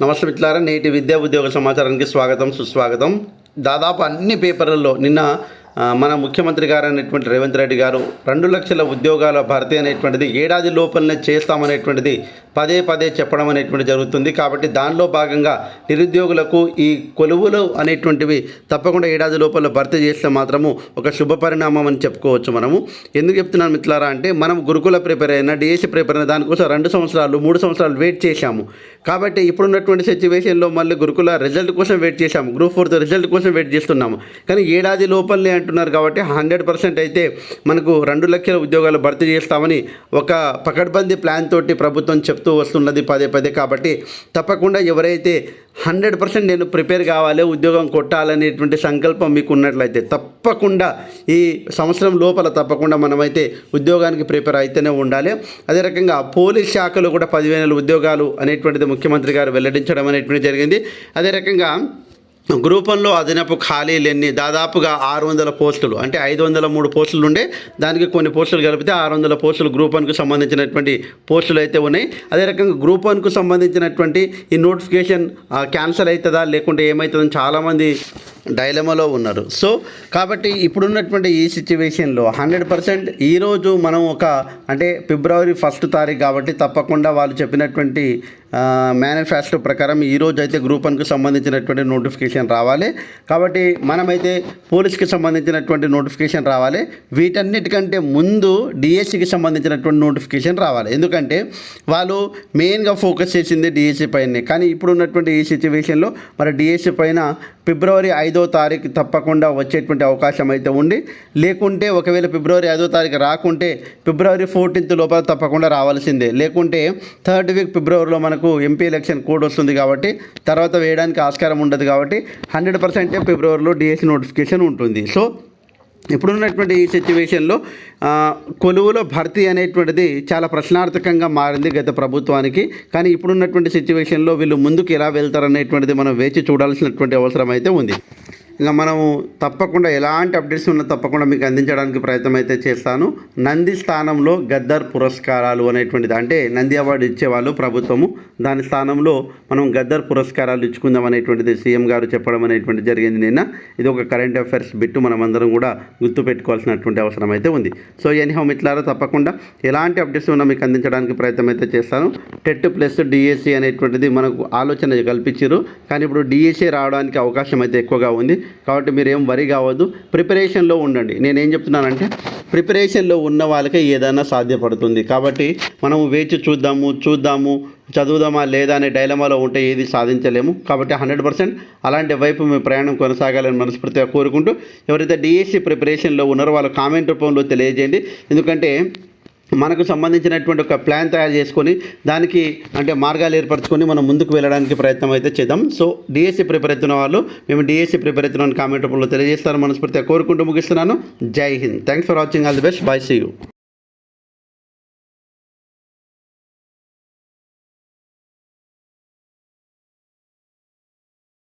నమస్తే మిత్రులారా, నేటి విద్యా ఉద్యోగ సమాచారానికి స్వాగతం సుస్వాగతం. దాదాపు అన్ని పేపర్లలో నిన్న మన ముఖ్యమంత్రి గారు అనేటువంటి రేవంత్ రెడ్డి గారు 2 లక్షల ఉద్యోగాల భర్తీ అనేటువంటిది ఏడాది లోపలనే చేస్తామనేటువంటిది పదే పదే చెప్పడం అనేటువంటి జరుగుతుంది. కాబట్టి దానిలో భాగంగా నిరుద్యోగులకు ఈ కొలువులు అనేటువంటివి తప్పకుండా ఏడాది లోపల భర్తీ చేస్తే మాత్రము ఒక శుభ పరిణామం అని చెప్పుకోవచ్చు. మనము ఎందుకు చెప్తున్నాను మిత్రులారా అంటే, మనం గురుకుల ప్రిపేర్ అయినా డిఎస్సి ప్రిపేర్ అయినా దానికోసం 2 సంవత్సరాలు 3 సంవత్సరాలు వెయిట్ చేశాము. కాబట్టి ఇప్పుడున్నటువంటి సిచ్యువేషన్లో మళ్ళీ గురుకుల రిజల్ట్ కోసం వెయిట్ చేశాము, గ్రూప్ 4 రిజల్ట్ కోసం వెయిట్ చేస్తున్నాము. కానీ ఏడాది లోపలనే అంటున్నారు కాబట్టి 100% అయితే మనకు 2 లక్షల ఉద్యోగాలు భర్తీ చేస్తామని ఒక పకడ్బందీ ప్లాన్ తోటి ప్రభుత్వం చెప్తూ వస్తున్నది పదే పదే. కాబట్టి తప్పకుండా ఎవరైతే 100% నేను ప్రిపేర్ కావాలి, ఉద్యోగం కొట్టాలనేటువంటి సంకల్పం మీకు ఉన్నట్లయితే తప్పకుండా ఈ సంవత్సరం లోపల తప్పకుండా మనమైతే ఉద్యోగానికి ప్రిపేర్ అయితేనే ఉండాలి. అదే రకంగా పోలీస్ శాఖలో కూడా 10,000 ఉద్యోగాలు అనేటువంటిది ముఖ్యమంత్రి గారు వెల్లడించడం అనేటువంటిది జరిగింది. అదే రకంగా గ్రూప్ 1లో అదనపు ఖాళీలన్నీ దాదాపుగా 600 పోస్టులు, అంటే 503 పోస్టులు ఉండే దానికి కొన్ని పోస్టులు కలిపితే 600 పోస్టులు గ్రూప్ 1కు సంబంధించినటువంటి పోస్టులు అయితే ఉన్నాయి. అదే రకంగా గ్రూప్ 1కు సంబంధించినటువంటి ఈ నోటిఫికేషన్ క్యాన్సిల్ అవుతుందా లేకుంటే ఏమవుతుందని చాలామంది డైలమాలో ఉన్నారు. సో కాబట్టి ఇప్పుడున్నటువంటి ఈ సిచ్యువేషన్లో 100% ఈరోజు మనం అంటే ఫిబ్రవరి 1 తారీఖు కాబట్టి తప్పకుండా వాళ్ళు చెప్పినటువంటి మేనిఫెస్టో ప్రకారం ఈరోజు అయితే గ్రూప్ 1కు సంబంధించినటువంటి నోటిఫికేషన్ రావాలి. కాబట్టి మనమైతే పోలీస్కి సంబంధించినటువంటి నోటిఫికేషన్ రావాలి. వీటన్నిటికంటే ముందు డిఎస్సికి సంబంధించినటువంటి నోటిఫికేషన్ రావాలి. ఎందుకంటే వాళ్ళు మెయిన్గా ఫోకస్ చేసింది డిఎస్సి పైనే. కానీ ఇప్పుడున్నటువంటి ఈ సిచ్యువేషన్లో మరి డిఎస్సి పైన ఫిబ్రవరి 5వ తారీఖు తప్పకుండా వచ్చేటువంటి అవకాశం అయితే ఉంది. లేకుంటే ఒకవేళ ఫిబ్రవరి 5వ తారీఖు రాకుంటే ఫిబ్రవరి 14th లోపల తప్పకుండా రావాల్సిందే. లేకుంటే 3rd వీక్ ఫిబ్రవరిలో మనకు ఎంపీ ఎలక్షన్ కోడ్ వస్తుంది కాబట్టి తర్వాత వేయడానికి ఆస్కారం ఉండదు. కాబట్టి 100% ఫిబ్రవరిలో డిఎస్సి నోటిఫికేషన్ ఉంటుంది. సో ఇప్పుడున్నటువంటి ఈ సిచ్యువేషన్లో కొలువులో భర్తీ అనేటువంటిది చాలా ప్రశ్నార్థకంగా మారింది గత ప్రభుత్వానికి. కానీ ఇప్పుడున్నటువంటి సిచ్యువేషన్లో వీళ్ళు ముందుకు ఎలా వెళ్తారనేటువంటిది మనం వేచి చూడాల్సినటువంటి అవసరం అయితే ఉంది. ఇంకా మనము తప్పకుండా ఎలాంటి అప్డేట్స్ ఉన్నా తప్పకుండా మీకు అందించడానికి ప్రయత్నం అయితే చేస్తాను. నంది స్థానంలో గద్దర్ పురస్కారాలు అనేటువంటిది, అంటే నంది అవార్డు ఇచ్చేవాళ్ళు ప్రభుత్వము, దాని స్థానంలో మనం గద్దర్ పురస్కారాలు ఇచ్చుకుందాం అనేటువంటిది సీఎం గారు చెప్పడం అనేటువంటిది జరిగింది నిన్న. ఇది ఒక కరెంట్ అఫైర్స్ బిట్టు మనమందరం కూడా గుర్తుపెట్టుకోవాల్సినటువంటి అవసరం అయితే ఉంది. సో ఎనీహౌ మిత్రులారా, తప్పకుండా ఎలాంటి అప్డేట్స్ ఉన్నా మీకు అందించడానికి ప్రయత్నం అయితే చేస్తాను. టెట్ ప్లస్ డిఎస్సి అనేటువంటిది మనకు ఆలోచన కల్పించారు, కానీ ఇప్పుడు డిఎస్సి రావడానికి అవకాశం అయితే ఎక్కువగా ఉంది. కాబట్టి మీరు ఏం వరి కావద్దు, ప్రిపరేషన్లో ఉండండి. నేనేం చెప్తున్నానంటే, ప్రిపరేషన్లో ఉన్న వాళ్ళకే ఏదైనా సాధ్యపడుతుంది. కాబట్టి మనం వేచి చూద్దాము చదువుదామా లేదా అనే డైలమాలో ఉంటే ఏది సాధించలేము. కాబట్టి 100% అలాంటి వైపు మీ ప్రయాణం కొనసాగాలని మనస్ఫూర్తిగా కోరుకుంటూ, ఎవరైతే డిఎస్సి ప్రిపరేషన్లో ఉన్నారో వాళ్ళు కామెంట్ రూపంలో తెలియజేయండి. ఎందుకంటే మనకు సంబంధించినటువంటి ఒక ప్లాన్ తయారు చేసుకొని దానికి అంటే మార్గాలు ఏర్పరచుకొని మనం ముందుకు వెళ్ళడానికి ప్రయత్నం అయితే చేద్దాం. సో డిఎస్సి ప్రిపేర్ అవుతున్న వాళ్ళు మేము డిఎస్సి ప్రిపేర్ అవుతున్నాను కామెంట్ రూపంలో తెలియజేస్తారని మనస్ఫూర్తిగా కోరుకుంటూ ముగిస్తున్నాను. జై Hind. Thanks for watching. All the best. Bye. See you.